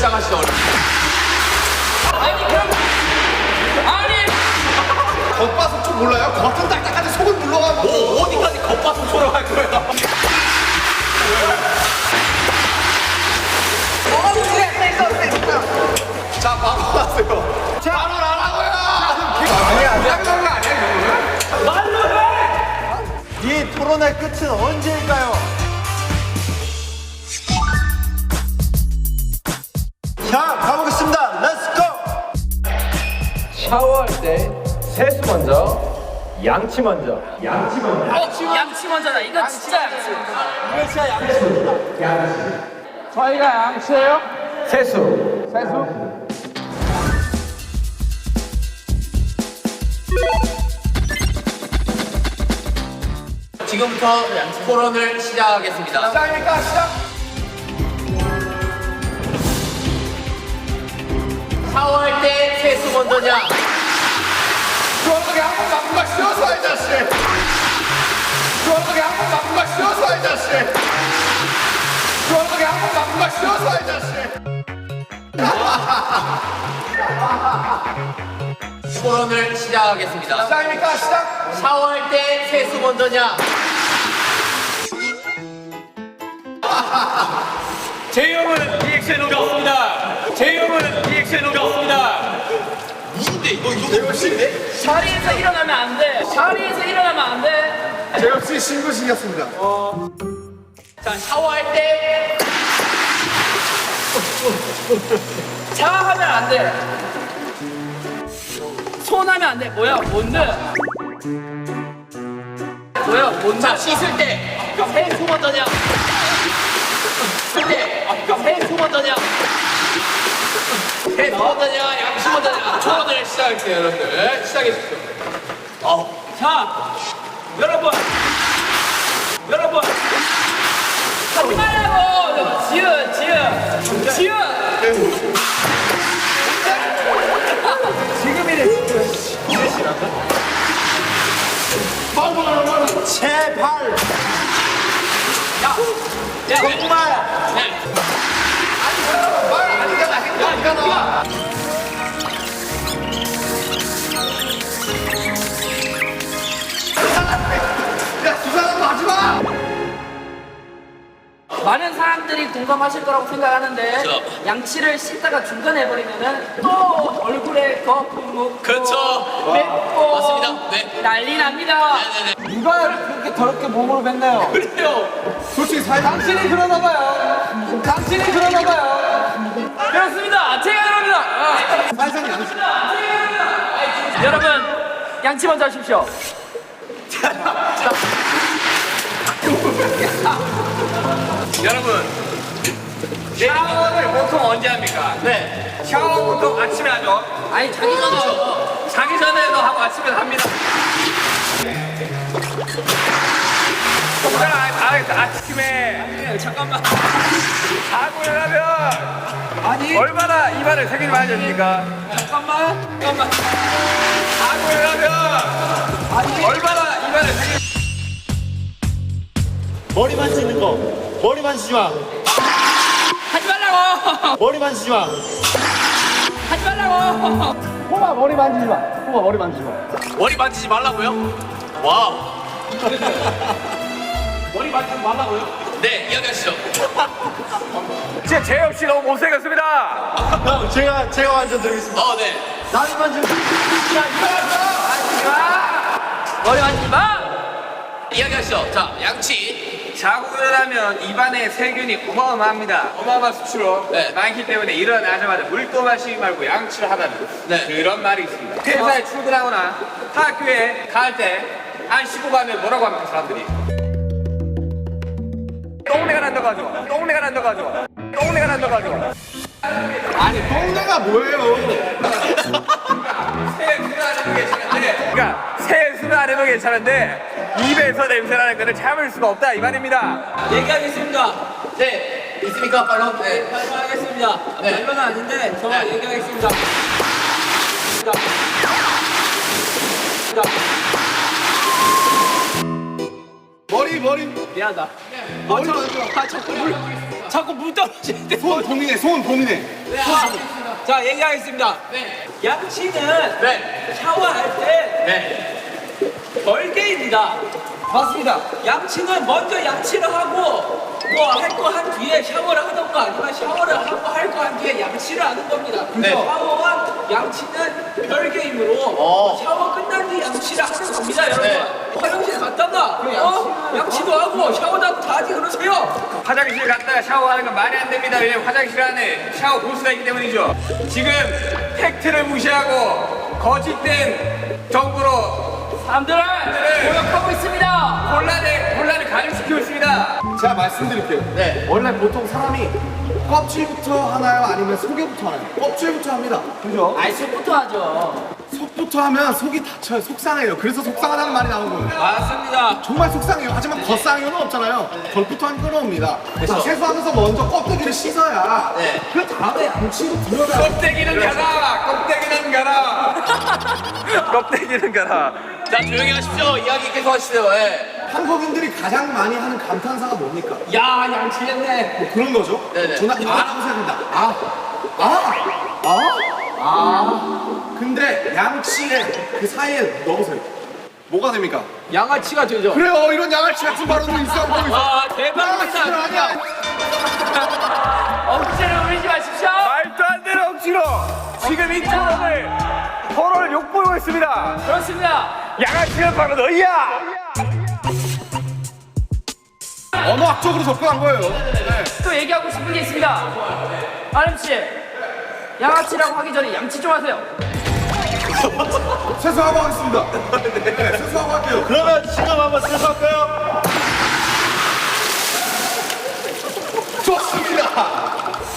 시작하시죠. 아니 그럼 아니 겉바속촉 몰라요? 겉은 딱딱한데 속은 물러가고. 뭐 어디까지 겉바속촉으로 할 거야? 자, 바로 하세요. 자, 바로 하라고요. 아니야, 그런 거 아니야, 이거는? 말로 해. 이 토론의 끝은 언제일까요? 자, 가보겠습니다. 렛츠고! 샤워할 때 세수 먼저, 양치 먼저. 양치 먼저. 양치 먼저다. 이거 진짜 양치. 이거 진짜 양치입니다. 저희가 양치예요? 세수. 세수. 지금부터 토론을 시작하겠습니다. 시작입니까? 시작! 샤워할 때 세수 먼저냐? 시원하게 한번 바꾼 거 쉬워서 이 자식! 시원하게 한번 바꾼 거 쉬워서 이 자식! 시원하게 한번 바꾼 거 쉬워서 이 자식! 토론을 시작하겠습니다. 시작입니까? 시작! 샤워할 때 세수 먼저냐? 제 형은 리액션이 없습니다. 제 형은 리액션이 없습니다. 누군데 이거 대표씨인데? 자리에서 일어나면 안 돼. 자리에서 일어나면 안 돼. 제업씨 신고식이었습니다. 자, 샤워할 때 자하면 안 돼. 손하면 안 돼. 뭐야? 뭔데? 뭐야? 뭔데? 자, 씻을 때 세수 먼저냐? 씻을 때 세수 먼저냐? 세수 먼저냐? 양치 먼저냐? 토론을 시작할게요, 여러분들. 시작해 주십시오. 자, 여러분. 하지 말라고. 지읒. 제발! 야, 정말! 말 아니잖아, 행동이잖아. 야, 두 사람 하지 마! 많은 사람들이 공감하실 거라고 생각하는데 그렇죠. 양치를 씻다가 중간에 해버리면은 또 얼굴에 거품 묻고 그렇죠. 맵고 맞습니다. 네. 난리 납니다. 네네네. 누가 그렇게 더럽게 몸으로 뱉나요? 그래요. 솔직히 사실 당신이 그러나 봐요. 당신이 그러나 봐요. 그렇습니다. 제가 그럽니다. 살상 양식. 여러분 양치 먼저 하십시오. 여러분, 샤워를 보통 언제 합니까? 네. 샤워 보통 아침에 하죠. 아니 자기 전에 자기 전에도 하고 아침에 합니다. 아침에 잠깐만. 자고 일어나면 얼마나 입안을 세균이 많이 졌습니까? 잠깐만. 자고 일어나면 얼마나 입안을 세균이 머리 만지는 거. 머리 만지지 마. 하지 말라고. 머리 만지지 마. 하지 말라고. 호마 머리 만지지 마. 호마 머리 만지지 마. 머리 만지지 말라고요? 와우. 머리 만지지 말라고요? 네, 이야기하시죠. 진짜 제이 없이 너무 못생겼습니다. 형, 제가 완전 드리겠습니다. 네. 나도 만지는 머리 만지지 마. 이야기하시죠. 자, 양치. 자고 일어나면 입안에 세균이 어마어마합니다. 어마어마한 수치로 네. 많기 때문에 일어나자마자 물도 마시지 말고 양치를 하라는 네. 그런 말이 있습니다. 회사에 출근하거나 학교에 갈 때 안 씻고 가면 뭐라고 합니까 사람들이? 똥내가 난다가지고 똥내가 난다가지고 똥내가 난다가지고 아니, 똥내가 뭐예요? 세수는 안 해도 괜찮은데 그러니까 세수는 안 해도 괜찮은데 입에서 냄새 나는 거를 참을 수가 없다 이 말입니다. 얘기하겠습니다. 네. 있습니까, 발언? 네. 발표하겠습니다. 네. 발표는 아닌데 저만 네. 얘기하겠습니다. 머리. 미안하다. 머리. 자꾸 물. 자꾸 물 떨어지는데. 소원 고민해, 소원 고민해. 자, 얘기하겠습니다. 양치는 샤워할 때 별개입니다. 맞습니다. 양치는 먼저 양치를 하고 뭐 할 거 한 뒤에 샤워를 하던가 아니면 샤워를 하고 할 거 한 뒤에 양치를 하는 겁니다. 샤워와 양치는 별개이므로 샤워 끝난 뒤 양치를 하는 겁니다, 여러분. 화장실 갔다가 양치도 하고 샤워도 다 하지 그러세요. 화장실 갔다가 샤워하는 건 말이 안 됩니다. 왜냐면 화장실 안에 샤워 부스가 있기 때문이죠. 지금 팩트를 무시하고 거짓된 정보로 사람들을 모욕하고 있습니다. 혼란을 가중시키고 있습니다. 제가 말씀드릴게요. 원래 보통 사람이 껍질부터 하나요? 아니면 속에부터 하나요? 껍질부터 합니다. 그죠? 아이 속부터 하죠. 속부터 하면 속이 다쳐요. 속상해요. 그래서 속상하다는 말이 나온 거예요. 맞습니다. 정말 속상해요. 하지만 겉상해요는 없잖아요. 겉부터 하면 끓어옵니다. 세수하면서 먼저 껍데기를 씻어야 그 다음에 양치로 들어가요. 껍데기는 가라. 껍데기는 가라. 껍데기는 가라. 자, 조용히 하십시오. 이야기 계속 하시죠. 한국인들이 가장 많이 하는 감탄사가 뭡니까? 야, 양치했네. 뭐 그런 거죠? 저는 이렇게 생각합니다. 근데 양치에 그 사이에 넣으세요. 뭐가 됩니까? 양아치가 되죠. 그래요. 이런 양아치 같은 발언도 있어. 대박이다. 아니야. 억지를 부리지 마십시오. 말도 안 되는 억지로 지금 이 토론을 욕보이고 있습니다. 그렇습니다. 양아치는 바로 너희야. 언어학적으로 접근한 거예요. 또 얘기하고 싶은 게 있습니다. 아름 씨, 양아치라고 하기 전에 양치 좀 하세요. 세수하고 하겠습니다. 네, 세수하고 할게요. 그러면 지금 한번 세수할까요? 좋습니다.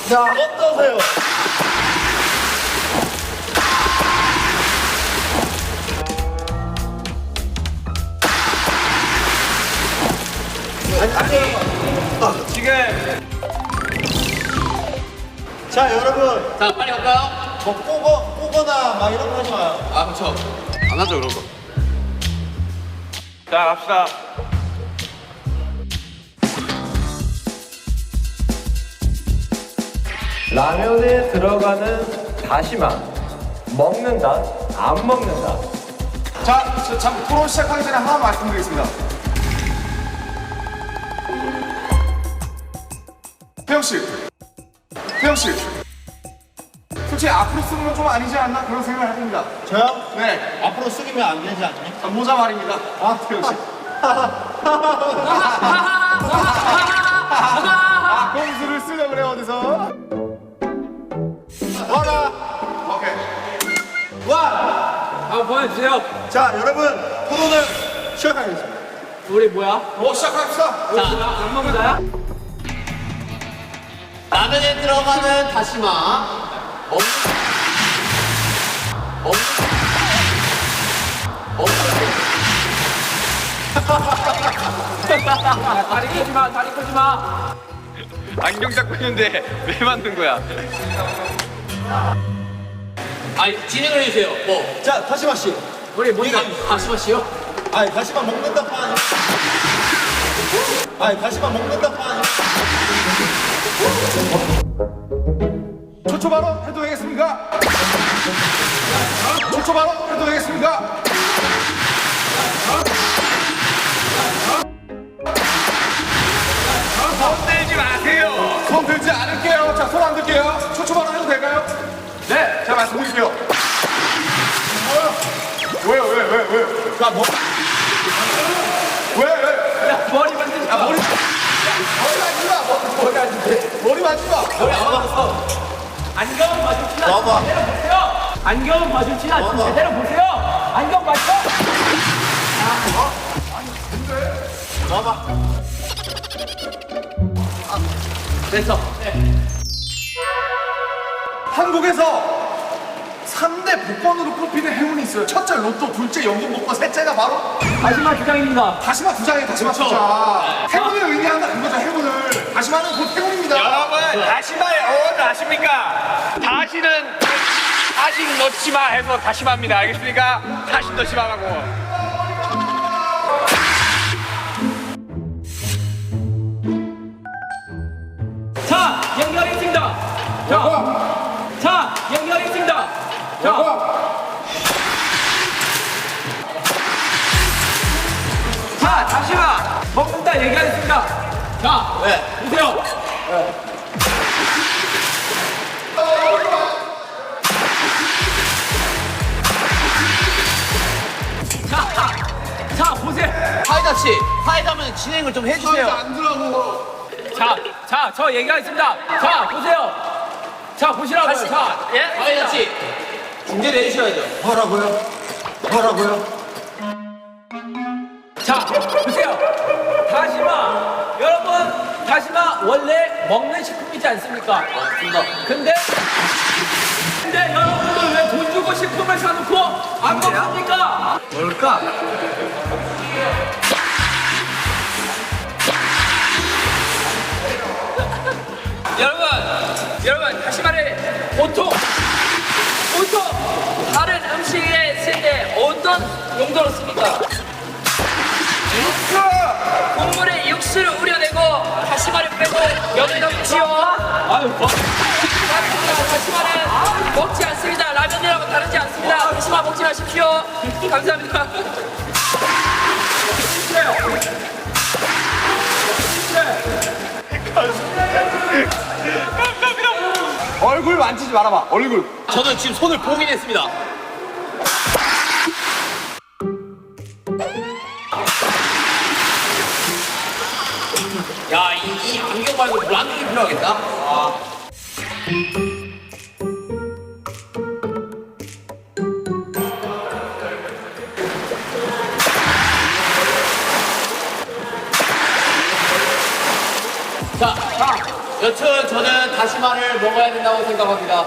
자, 어떠세요? 지금 자, 여러분. 자, 빨리 갈까요? 뭐 꼬거나 막 이런 거 하지 마요. 아, 그렇죠. 안 하죠, 그런 거. 자 갑시다. 라면에 들어가는 다시마 먹는다 안 먹는다. 자, 잠 토론 시작하기 전에 하나 말씀드리겠습니다. 태영 씨, 솔직히 앞으로 쓰는 건 좀 아니지 않나 그런 생각을 해봅니다. 저요? 네, 앞으로 숙이면 안 되지 않니? 모자 말입니다. 태영 씨. 공수를 쓰려 그래 어디서? 와라. 오케이. 와. 한번 보여주세요. 자, 여러분. 토론을 시작하겠습니다. 우리 뭐야? 시작합시다. 자, 안 먹는다야? 라면에 들어가는 다시마. 다리 끄지 마, 다리 끄지 마. 안경 잡고 있는데 왜 만든 거야? 아니, 진행을 해주세요. 뭐. 자, 다시마 씨. 우리 뭔가 다시마 씨요? 아니, 다시마 먹는다 판. 아니, 다시마 먹는다 판. 초초 발언 해도 되겠습니까? 초초 발언 해도 되겠습니까? 손 들지 마세요. 손 들지 않을게요. 자, 손 안 들게요. 초초 발언 해도 될까요? 네, 자, 말씀드릴게요. 왜요? 자, 뭐? 왜? 야, 머리 만지지 마. 머리 맞지 마. 안경은 마주치나 와봐. 제대로 보세요. 안경은 마주치나 제대로 보세요. 안경 맞죠? 와봐. 됐어. 한국에서 3대 복권으로 꼽히는 행운이 있어요. 첫째 로또, 둘째 연금 복권, 셋째가 바로 마지막 주장입니다. 다시마 두 장이에요. 다시마 두 장. 행운을 의미한다 그거죠. 행운을. 다시마는 곧 행운입니다. 여러분 다시마의 어원을 아십니까? 다시는 다시 넣지 마 해서 다시마입니다. 알겠습니까? 다시 넣지 마라고. 다 얘기하겠습니다. 자, 보세요. 자, 보세요. 사이다 씨, 사이다면 진행을 좀 해주세요. 자, 저 얘기하겠습니다. 자, 보세요. 자, 보시라고요. 자, 예? 사이다 씨, 중재 내주셔야죠. 뭐라고요? 자, 보세요. 다시마. 여러분, 다시마 원래 먹는 식품이지 않습니까? 맞습니다. 근데 여러분들 왜 돈 주고 식품을 사놓고 안 먹습니까? 뭘까? 여러분, 다시마를 보통 다른 음식에 쓸 때 어떤 용도로 씁니까? 국물에 육수를 우려내고 다시마를 빼고 여기다 묻히요. 아유, 다시마는 먹지 않습니다. 라면이라고 다르지 않습니다. 다시마 먹지 마십시오. 감사합니다. 얼굴 만지지 말아봐. 얼굴. 저는 지금 손을 봉인했습니다. 야, 이 안경 말고 물 안경이 필요하겠다. 자, 여튼 저는 다시마를 먹어야 된다고 생각합니다.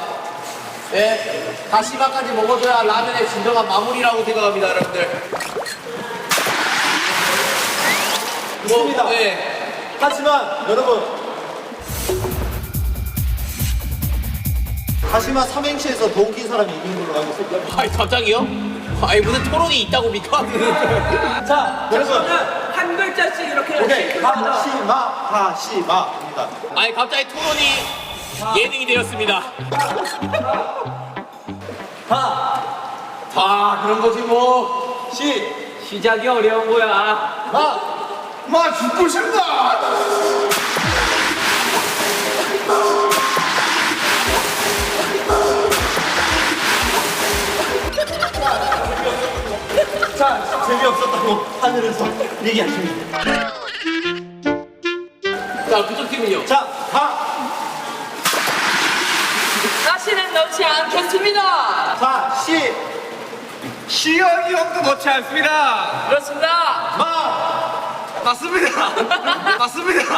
네, 다시마까지 먹어줘야 라면의 진정한 마무리라고 생각합니다, 여러분들. 좋습니다. 네. 하지만 여러분, 다시마 삼행시에서 더 웃긴 사람이 이긴 걸로 알고 있습니다. 아니, 갑자기요? 아니, 무슨 토론이 있다고입니까? 자, 여러분. 그러면 한 글자씩 이렇게 오케이, 싱크로하다. 다시마입니다. 아니, 갑자기 토론이 예능이 되었습니다. 그런 거지 뭐. 시작이 어려운 거야. 마 죽고 싶다. 자, 재미없었다고 하늘에서 얘기하십니다. 자, 그쪽 팀은요? 자, 다시는 넣지 않겠습니다. 시연이 형도 넣지 않습니다. 그렇습니다. 맞습니다. 맞습니다.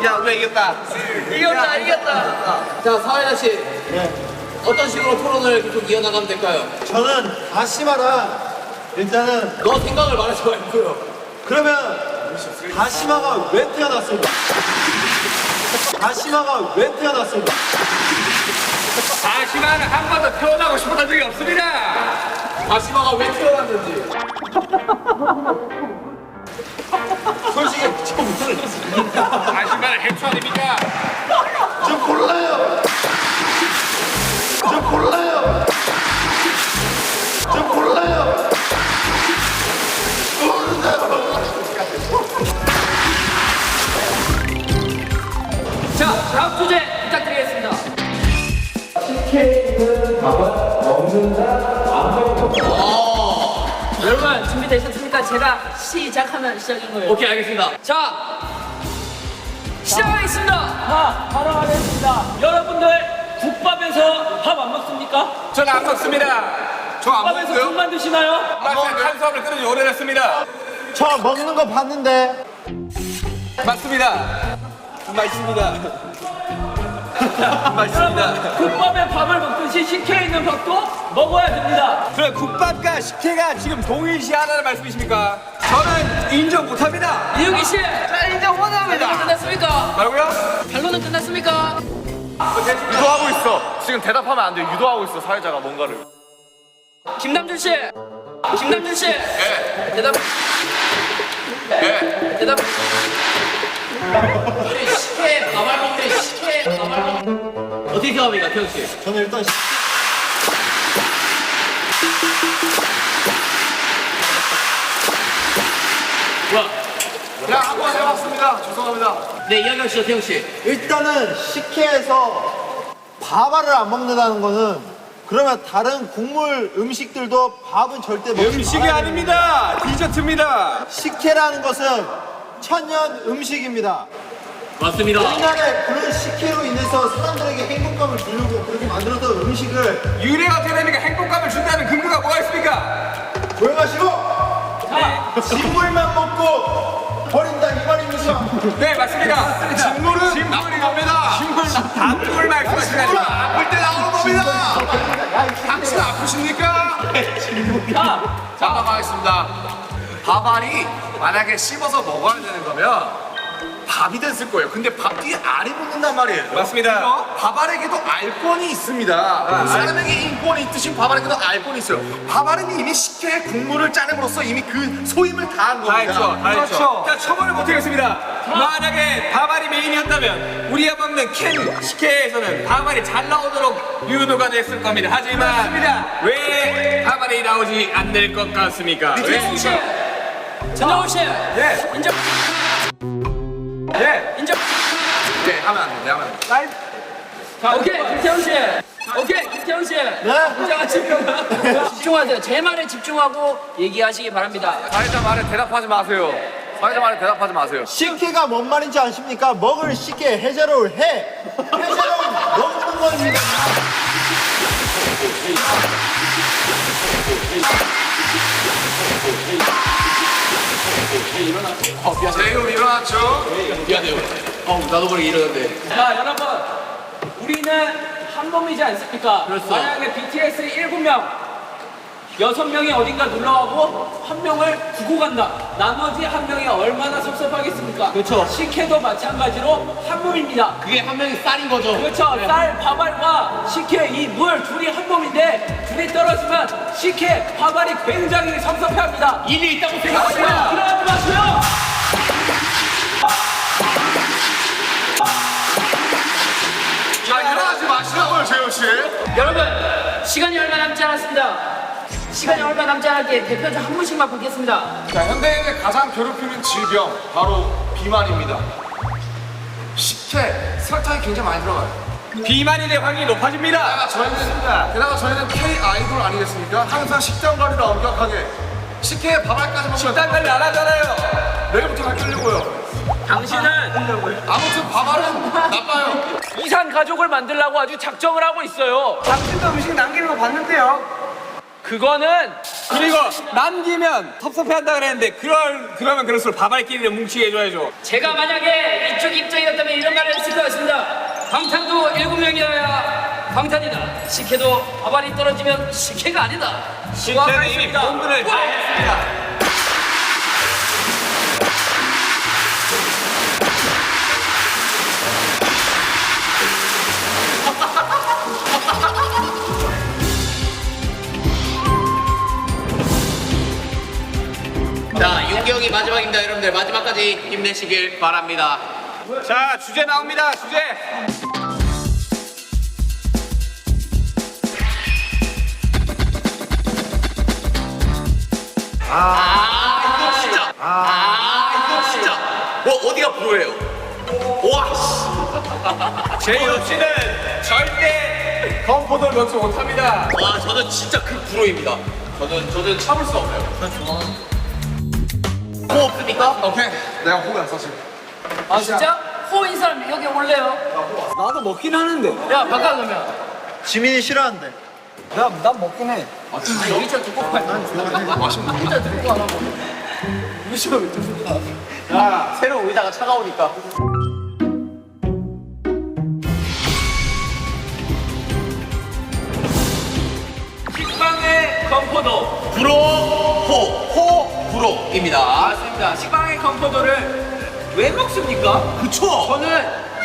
야, 우리가 이겼다. 이겼다. 자, 사회자 씨. 어떤 식으로 토론을 계속 이어나가면 될까요? 저는 다시마랑 일단은 너 생각을 말하지 말고요. 그러면 다시마가 왜 태어났을까? 다시마가 왜 태어났을까? 다시마는 한 번도 태어나고 싶었던 적이 없습니다. 다시마가 왜 태어났는지. 솔직히 좀 모르겠습니다. 다시마는 해초 아닙니까? 저 몰라요. 자, 다음 주제 부탁드리겠습니다. CK는 밥은 먹는다, 안 먹는다. 여러분, 준비되셨습니까? 제가 시작하면 시작인 거예요. 오케이, 알겠습니다. 자, 시작하겠습니다. 바로 하겠습니다. 여러분들 국밥에서 밥 안 먹습니까? 저는 안 먹습니다. 저 안 국밥에서 먹고요. 국만 드시나요? 탄수화물 끊은 지 오래됐습니다. 저 먹는 거 봤는데 맞습니다. 맛있습니다. 여러분 국밥에 밥을 먹듯이 식혜에 있는 밥도 먹어야 됩니다. 그럼 국밥과 식혜가 지금 동일시하다는 말씀이십니까? 저는 인정 못합니다. 이용기 씨, 인정 못합니다. 결론은 끝났습니까? 뭐라고요? 결론은 끝났습니까? 유도하고 있어. 지금 대답하면 안 돼. 유도하고 있어. 사회자가 뭔가를. 김남준 씨, 대답. 대답. 우리 식혜 밥알 먹는데 식혜 밥알 먹. 어떻게 생각합니까, 태영 씨? 저는 일단 한번 해봤습니다. 죄송합니다. 네, 이현경 씨와 태용 씨. 일단은 식혜에서 밥알을 안 먹는다는 거는 그러면 다른 국물 음식들도 밥은 절대 먹지 음식이 말아야 아닙니다. 디저트입니다. 식혜라는 것은 천연 음식입니다. 맞습니다. 옛날에 그런 식혜로 인해서 사람들에게 행복감을 주려고 그렇게 만들었던 음식을 유래가 어떻게 됩니까? 행복감을 준다는 근거가 뭐가 있습니까? 조용하시고 진물만 먹고 버린다 이 말입니까? 네, 맞습니다. 진물은 나쁜 겁니다. 단물 말씀하시다니. 진물은 아플 때 나오는 겁니다. 당신 아프십니까? 자, 가겠습니다. 밥알이 만약에 씹어서 먹어야 되는 거면 밥이 됐을 거예요. 근데 밥 뒤에 알이 붙는단 말이에요. 맞습니다. 밥알에게도 알권이 있습니다. 사람에게 인권이 있듯이 밥알에게도 알권이 있어요. 밥알은 이미 식혜의 국물을 짜냄으로써 이미 그 소임을 다한 다 겁니다. 했죠. 다 했죠. 자, 처벌을 못하겠습니다. 만약에 밥알이 메인이었다면 우리가 먹는 캔 식혜에서는 밥알이 잘 나오도록 유도가 됐을 겁니다. 하지만 왜 밥알이 나오지 않을 것 같습니까? 태용 씨. 전정훈 씨. 네. 인정. 네. 인정. 네, 하면 안 돼. 네, 하면 안 돼. 자, 오케이, 김태훈 씨. 오케이, 김태훈 씨. 인정하시면 집중하세요. 제 말에 집중하고 얘기하시기 바랍니다. 사회자 말에 대답하지 마세요. 사회자 말에 대답하지 마세요. 식혜가 뭔 말인지 아십니까? 먹을 식혜 해자로울 해자로울 먹는 겁니다. 제이홉 일어났죠? 나도 모르게 이러는데. 자, 여러분, 우리는 한 몸이지 않습니까? 그렇죠. 만약에 BTS 7명, 6명이 어딘가 놀러가고 한 명을 두고 간다. 나머지 한 명이 얼마나 섭섭하겠습니까? 그렇죠. 식혜도 마찬가지로 한 몸입니다. 그게 한 명이 쌀인 거죠. 그렇죠. 쌀, 밥알과 식혜, 이 물 둘이 한 몸인데 둘이 떨어지면 식혜, 밥알이 굉장히 섭섭해합니다. 일이 있다고 생각하세요. 그러지 마세요. 자, 일어나지 마시라고요, 재현 씨. 여러분, 시간이 얼마 남지 않았습니다. 시간이 얼마 남지 않았기에 대표자 한 분씩만 받겠습니다. 자, 현대인을 가장 괴롭히는 질병 바로 비만입니다. 식혜, 설탕이 굉장히 많이 들어가요. 비만이 될 확률이 높아집니다. 게다가 저희는 K 아이돌 아니겠습니까? 항상 식단 관리를 엄격하게 식혜에 밥알까지 먹으면 식단 관리 안 하잖아요. 내일부터 바뀌려고요. 당신은 아무튼 밥알은 나빠요. 이산 가족을 만들려고 아주 작정을 하고 있어요. 당신도 음식 남기는 거 봤는데요. 그거는 그리고 남기면 섭섭해한다 그랬는데 그러면 그럴수록 밥알끼리는 뭉치게 해줘야죠. 제가 만약에 이쪽 입장이었다면 이런 말을 했을 것 같습니다. 방탄도 7명이어야 방탄이다. 식혜도 밥알이 떨어지면 식혜가 아니다. 저는 이미 본분을 다 했습니다. 자, 윤경이 마지막입니다, 여러분들. 마지막까지 힘내시길 바랍니다. 자, 주제 나옵니다. 주제. 이거 진짜. 뭐 어디가 불호예요? 와, 씨. 제이홉 씨는 절대 건포도를 먹지 못합니다. 와, 저는 진짜 그 불호입니다. 저는 참을 수 없어요. 호 없습니까? 오케이, 내가 호가 사실. 아, 진짜? 호인 사람 여기 올래요? 나도 먹긴 하는데. 야, 바꿔 그러면. 지민이 싫어한대. 난 먹긴 해. 여기 저 두고 팔. 맛있네. 진짜 두고 안 하고. 무시하 왜 두고 야, 새로 오이다가 차가우니까. 식빵의 건포도. 불호입니다. 맞습니다. 식빵의 건포도를 왜 먹습니까? 그쵸? 저는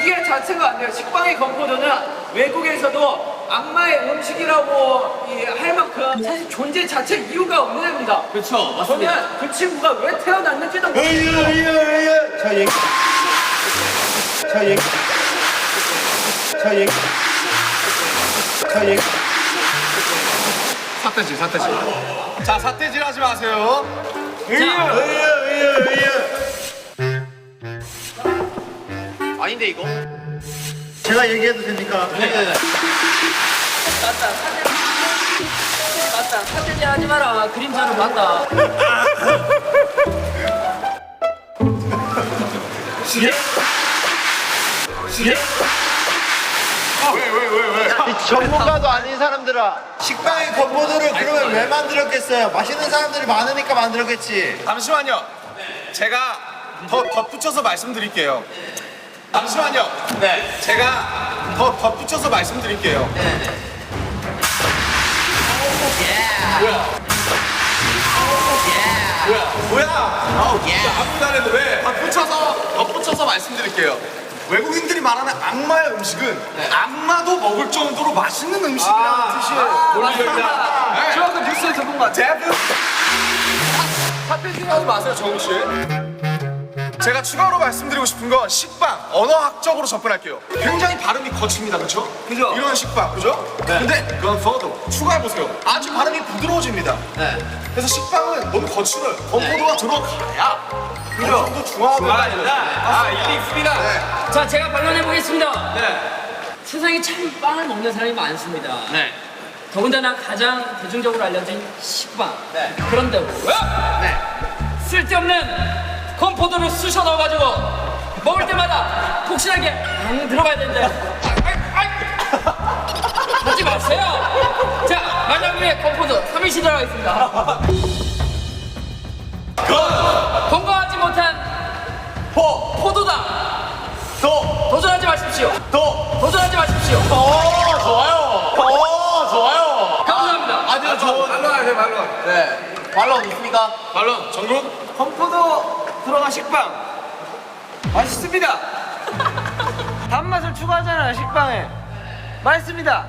이해 자체가 안 돼요. 식빵의 건포도는 외국에서도 악마의 음식이라고 할 만큼 사실 존재 자체 이유가 없는 애입니다. 그쵸, 맞습니다. 저는 그 친구가 왜 태어났는지도 모르겠어요. 자 얘기. 자 얘기. 자 얘기. 자 얘기. 삿대질. 자, 삿대질 하지 마세요. 의유. 아닌데 이거? 제가 얘기해도 됩니까? 네네네. 맞다. 사진이 하지 마라. 그림자로 봤다. 이 전문가도 아닌 사람들아, 식빵의 건포도를 그러면 왜 만들었겠어요? 맛있는 사람들이 많으니까 만들었겠지. 잠시만요. 제가 더 덧붙여서 말씀드릴게요. 잠시만요. 네. 제가 더 덧붙여서 말씀드릴게요. 뭐야? 아무도 안 해도 왜? 덧붙여서 말씀드릴게요. 외국인들이 말하는 악마의 음식은 악마도 먹을 정도로 맛있는 음식이라는 뜻이에요. 맞습니다. 저 아까 뉴스에서 본 것 같아요. 사태 생각하지 마세요, 정우 씨. 제가 추가로 말씀드리고 싶은 건 식빵, 언어학적으로 접근할게요. 굉장히 발음이 거칩니다, 그렇죠? 그죠? 이런 식빵, 그죠? 근데 그건 포도 추가해보세요. 아주 발음이 부드러워집니다. 그래서 식빵은 너무 거칠어요. 건포도가 들어가야 어느 정도 중화가 된다. 아, 이게 있습니다. 자, 제가 반론해 보겠습니다. 네. 세상에 참 빵을 먹는 사람이 많습니다. 네. 더군다나 가장 대중적으로 알려진 식빵. 네. 그런데 왜? 쓸데없는 건포도를 쑤셔 넣어가지고 먹을 때마다 폭신하게 안 들어가야 되는데 하지 마세요. 자, 만약 위에 건포도 3일씩 들어가겠습니다. 건강하지 못한 포도당 도전하지 마십시오. 도전하지 마십시오. 좋아요. 감사합니다. 아주 좋은 말로 말로. 말론 있습니까? 말론 정국? 건포도 들어간 식빵 맛있습니다. 단맛을 추가하잖아요, 식빵에. 맛있습니다.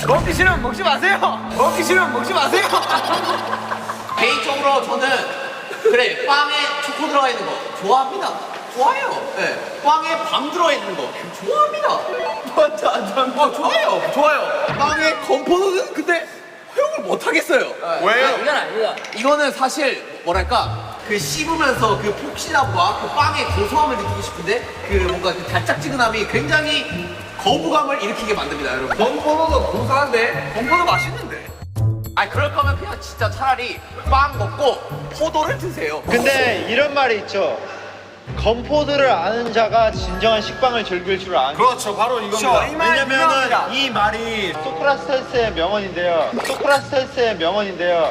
먹기 싫으면 먹지 마세요. 먹기 싫으면 먹지 마세요. 개인적으로 저는 그래 빵에 초코 들어가 있는 거 좋아합니다. 좋아요. 네. 빵에 밤 들어가 있는 거 좋아합니다. 좋아요. 빵에 건포도는 근데 허용을 못 하겠어요. 왜요? 이건 아닙니다. 이거는 사실 뭐랄까 그 씹으면서 그 폭신함과 그 빵의 고소함을 느끼고 싶은데 그 뭔가 그 달짝지근함이 굉장히 거부감을 일으키게 만듭니다, 여러분. 건포도도 고소한데 건포도 맛있는데. 아 그럴 거면 그냥 진짜 차라리 빵 먹고 포도를 드세요. 근데 이런 말이 있죠. 건포도를 아는 자가 진정한 식빵을 즐길 줄 아는. 그렇죠, 바로 이겁니다. 왜냐면은 이 말이 소크라테스의 명언인데요.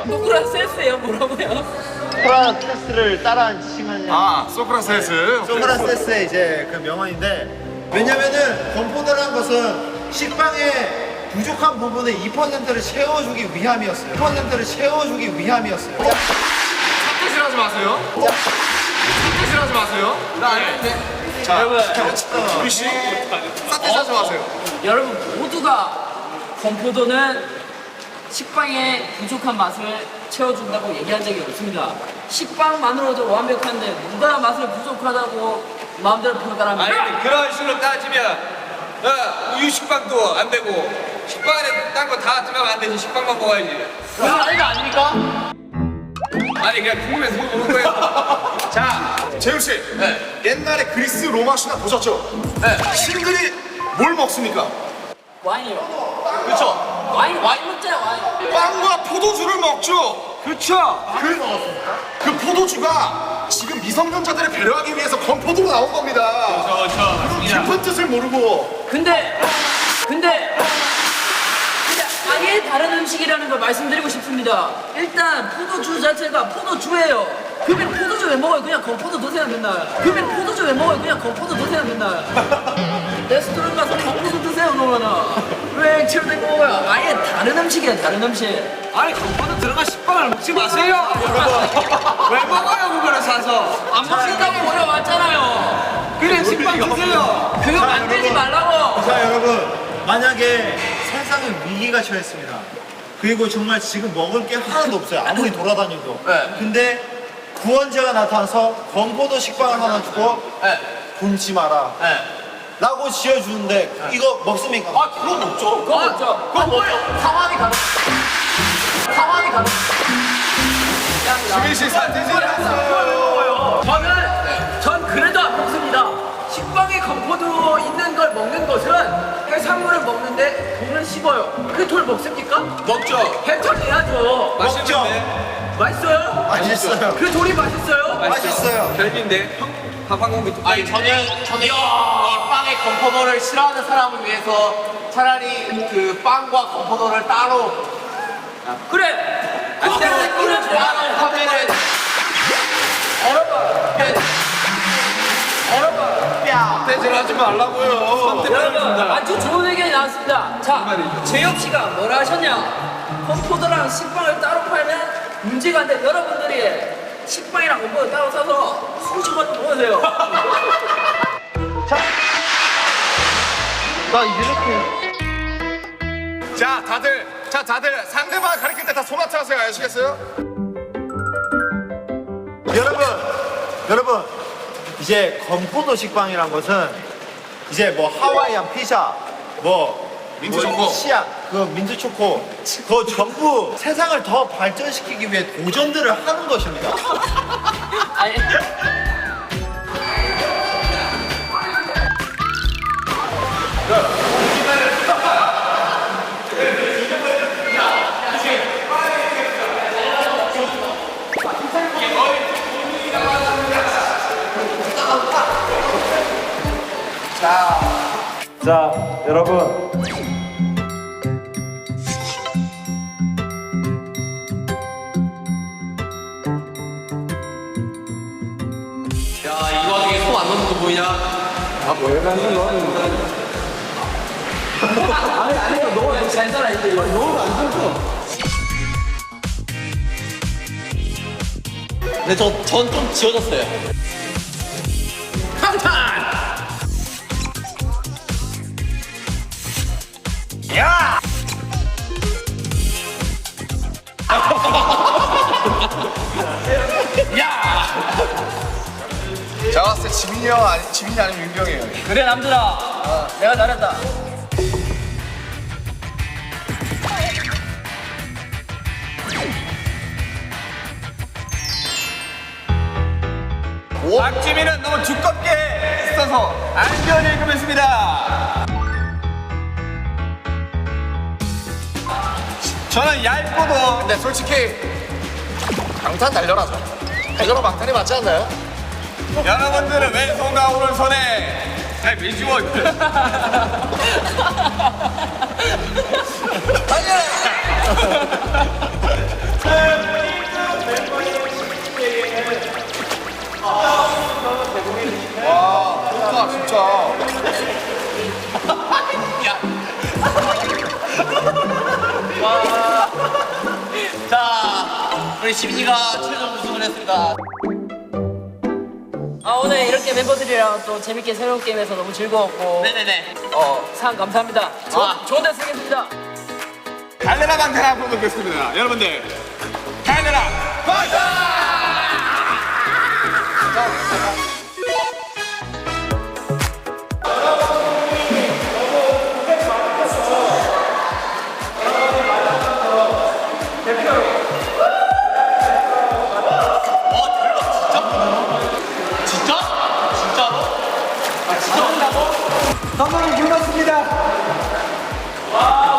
소크라테스예요, 뭐라고요? 소크라테스를 따라한 칭하냐. 아, 소크라테스. 소크라테스의 이제 그 명언인데, 왜냐면은 건포도라는 것은 식빵의 부족한 부분의 2%를 채워주기 위함이었어요. 2%를 채워주기 위함이었어요. 사태질하지 마세요. 사태질하지 마세요. 자, 우리 씨, 사태질하지 마세요. 여러분 모두가 건포도는 식빵의 부족한 맛을 채워준다고 얘기한 적이 없습니다. 식빵만으로도 완벽한데 누가 맛을 부족하다고 마음대로 평가합니까? 아니 근데 그런 식으로 따지면 우유 식빵도 안 되고 식빵 안에 딴 거 다 들어가면 안 되지. 식빵만 먹어야지. 그건 아닌 거 아닙니까? 아니 그냥 궁금해서 먹는 거예요. 자, 재훈 씨. 옛날에 그리스 로마 신화 보셨죠? 신들이 뭘 먹습니까? 와인이요. 그렇죠. 와인 먹잖아요, 와인. 빵과 포도주를 먹죠. 그렇죠. 그 포도주가 지금 미성년자들을 배려하기 위해서 건포도로 나온 겁니다. 깊은 뜻을 모르고. 근데 아예 다른 음식이라는 걸 말씀드리고 싶습니다. 일단 포도주 자체가 포도주예요. 그러면 포도주 왜 먹어요? 그냥 건포도 드세요 맨날. 레스토랑 가서 건포도 드세요 그러면은. 왜 액체로 먹어요? 아예 다른 음식이야, 다른 음식. 아니, 건포도 들어간 식빵을 먹지 마세요. 왜 먹어요, 그거를 사서? 안 먹는다고 물어봤잖아요. 그래, 식빵 드세요. 그거 만들지 말라고. 자, 여러분, 만약에 세상에 위기가 처했습니다. 그리고 정말 지금 먹을 게 하나도 없어요. 아무리 돌아다녀도. 근데 구원자가 나타나서 건포도 식빵을 하나 주고 굶지 마라 라고 지어주는데 이거 먹습니까? 아 그건 먹죠. 그거 먹죠. 그건 뭐예요? 상황이 가능. 수빈 씨 사태질 했어요. 전 그래도 안 먹습니다. 식빵에 건포도 해산물을 먹는데 돌을 씹어요. 그 돌 먹습니까? 먹죠. 해탕해야죠. 맛있는데. 맛있어요? 맛있어요. 그 돌이 맛있어요? 맛있어요. 별미인데. 밥한공기 뚝. 아니 저는 이 빵에 건포도를 싫어하는 사람을 위해서 차라리 그 빵과 건포도를 따로 그래. 따로 하면은 대질 하지 말라고요. 여러분 아주 좋은 의견이 나왔습니다. 자, 재혁 씨가 뭐라 하셨냐? 건포도랑 식빵을 따로 팔면 문제가 안 돼. 여러분들이 식빵이랑 건포도 따로 사서 수십원 좀 모으세요. 자, 다들 상대방 가리킬 때 다 손아트 하세요. 아시겠어요? 여러분, 이제 건포도 식빵이란 것은 이제 뭐 하와이안 피자, 민트 초코. 시약, 그 민트 초코, 그거 전부 세상을 더 발전시키기 위해 도전들을 하는 것입니다. 아니, 자, 여러분. 야 이 와중에 손 안 넣는 거 보이냐? 잘 살아 이제 이거. 근데 전 좀 지워졌어요. 제가 봤을 때 지민이 아니면 윤경이에요. 그래 남들아, 내가 잘했다. 박지민은 너무 두껍게 써서 안전 읽으면습니다. 저는 얇고도 근데 솔직히 방탄 달려라죠. 달려라 방탄이 맞지 않나요? 여러분들은 왼손과 오른손에 잘 미지워. 좋다 진짜. 자 우리 시민이가 최종 우승을 했습니다. 아 오늘 이렇게 멤버들이랑 또 재밌게 새로운 게임에서 너무 즐거웠고 네네네. 상 감사합니다. 좋은 데쓰겠습니다 달려라 방탄 한번 보겠습니다. 여러분들 달려라 방탄! 진짜? 진짜로? 감독님 불렀습니다. 와.